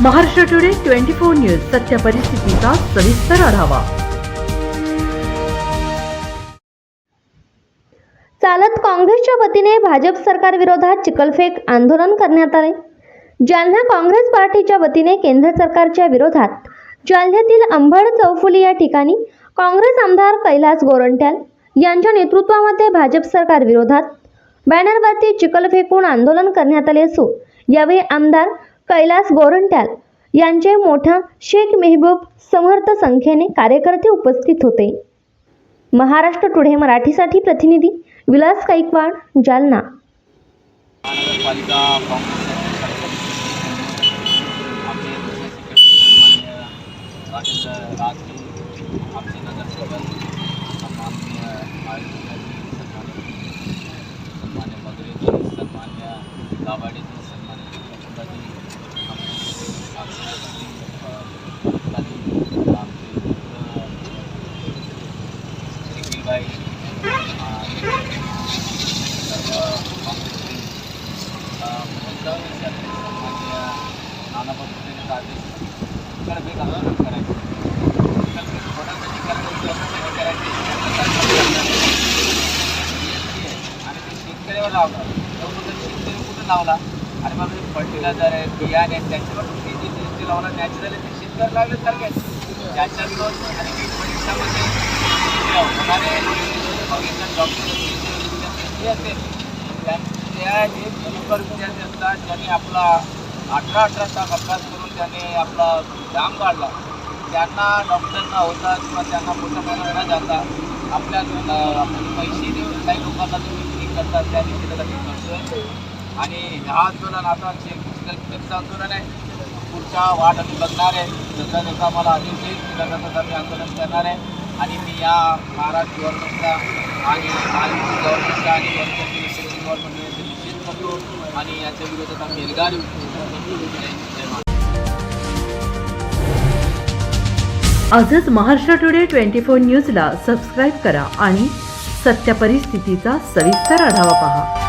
Maharashtra today 24 news सत्य परिस्थितीचा सविस्तर आढावा। चालत काँग्रेसच्या वतीने भाजप सरकार विरोधात चिखलफेक आंदोलन करण्यात आले। जालना काँग्रेस पार्टीच्या वतीने केंद्र सरकारच्या विरोधात जालन्यातील अंबड चौफुली या ठिकाणी काँग्रेस आमदार कैलास गोरंट्याल यांच्या नेतृत्वामध्ये भाजप सरकार विरोधात बॅनरवरती चिखल फेकून आंदोलन करण्यात आले असून यावेळी आमदार कैलास गोरंट्याल यांचे मोठा शेख मेहबूब समर्थ संख्येने कार्यकर्ते उपस्थित होते। महाराष्ट्र टुडे मराठीसाठी प्रतिनिधी विलास गायकवाड, जालना। लावला आणि मग फर्टिलायझर आहे, बियाणे त्यांच्यावर जी लावला नॅचरली ते शेतकरी लावले सारखे त्याच्यात आणि परीक्षामध्ये होणारे डॉक्टर जे असेल त्या जे बेरोजगार विद्यार्थी असतात ज्यांनी आपला 18 तास अभ्यास करून त्याने आपला जाम काढला त्यांना डॉक्टरना होतात किंवा त्यांना मोठ्या न जाता आपल्या पैसे देऊन काही लोकांना ते विक्री करतात त्या विक्रीसाठी करतोय। आणि ह्या आंदोलन आता चिखलफेकचं आंदोलन आहे, पुढच्या वाट आम्ही बघणार आहे। जसा जसा मला आदेश येईल तसं तसं आम्ही आंदोलन करणार आहे। आणि मी या महाराष्ट्र गव्हर्नमेंटचा आणि महायुती गव्हर्नमेंटचा आणि गव्हर्नमेंटचा निषेध करतो आणि याच्या विरोधात आम्ही एल्गार आजच महाराष्ट्र टुडे 24 न्यूजला सबस्क्राईब करा आणि सत्य परिस्थितीचा सविस्तर आढावा पहा।